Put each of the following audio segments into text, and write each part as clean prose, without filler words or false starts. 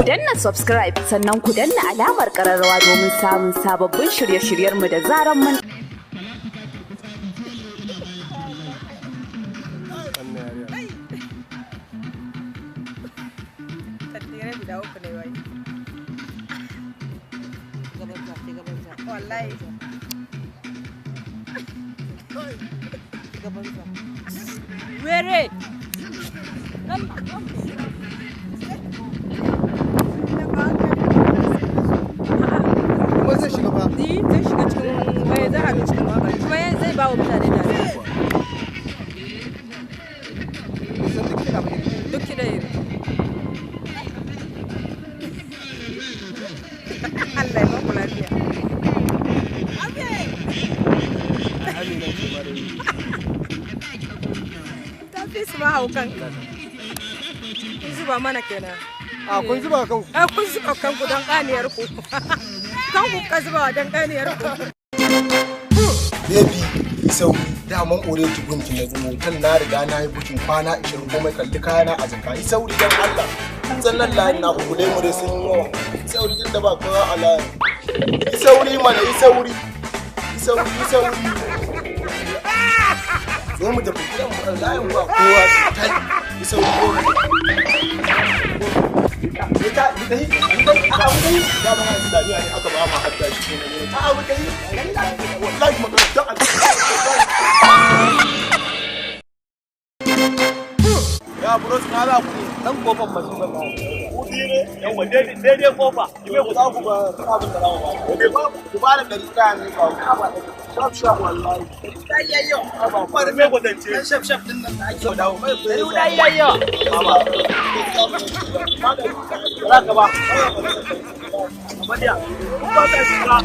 danna subscribe sannan ku danna alamar ƙararrawa domin samun sababbin shirye-shiryenmu da zaran mun Where? Kuma zai shiga ba? Ni zai shiga cikin waya za a ga cikin waya kuma zai ba wa mutane da duk kida yi. Allah ya maku lafiya. Ta fi su ma haukan. Kun zuba mana kenan. A kun zuba kanku. A kun zuba kanku don ƙaniyar ku. Kanku ka zuba don ƙaniyar ku. Baby, sau daman ore ki gunki na zuwa hotel na riga na yi bukin kwana 20 komai kalli kayana a jaka. Yi sauri dan Allah. Sannan layin na ku dai mu dai sun yi yawa. Yi sauri tun da ba kowa a layin. Yi sauri mana, yi sauri. Yi sauri, yi sauri. Zo mu tafi gidan mu layin ba kowa tai. Yi sauri ko. Ita yi, aka wuce yi. Ya ba na dariya ne aka ba ma hadda shi ne. Aka wuce yi. Wallahi magana da ya bros na za ku dan kofar masu ba ku dire yawa daidai kofa me ku za ku ba abin da rawa ba ku ba da dari kaya ne ba shaf shaf wallahi dai yayyo ba fara me gudance shaf shaf din nan da ake dawo mai ku dai yayyo ba za ka ba amadiya ku ba ka shiga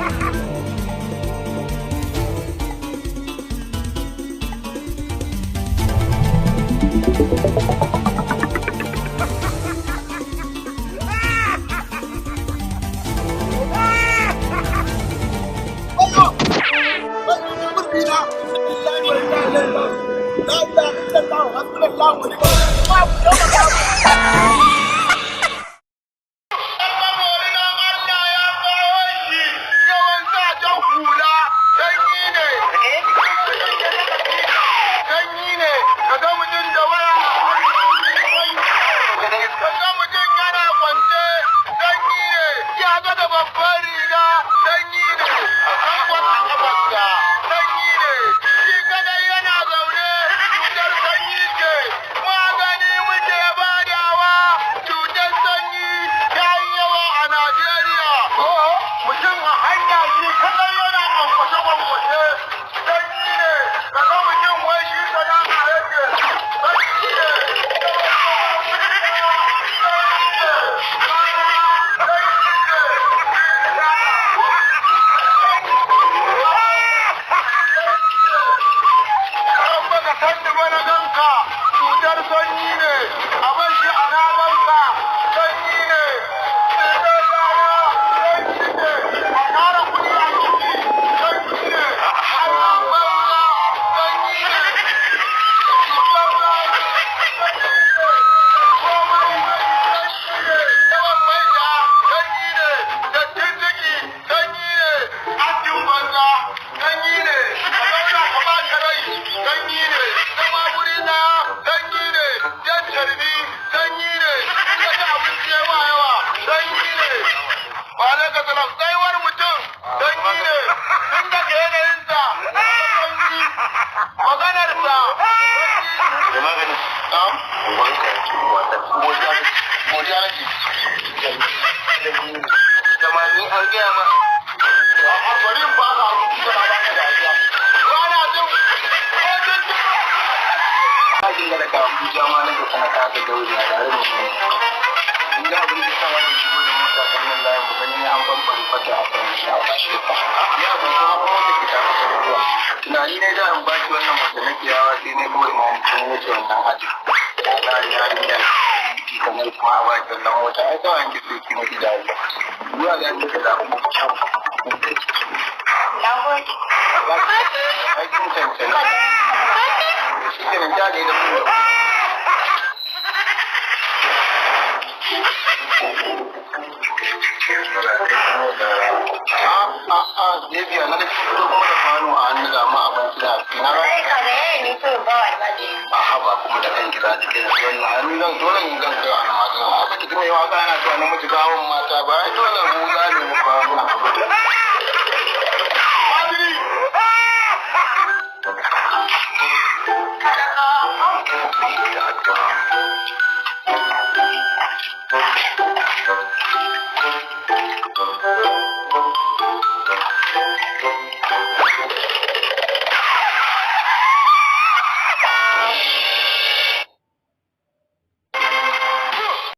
tunani ne da an baki wannan mutum na kiyawa sai ne kawai ma mutum wuce wannan haji da yarinya kamar kuma a baki wannan wata ai kawai an kisa ki mutu da zuwa da yanke da zaɓi mutu kyau na gode aikin cancana shi ke nan jade da mu Debiya na da kuma da kwano a hannu ga ma abinci da hafi na sai ka ga ni so ba almaji a haba kuma da kanki za ta kai wannan hannu zan dole in zan kai wani magana haka ki kuma yawa kana cewa namiji gawon mata ba ai dole mu za ne mu ba mu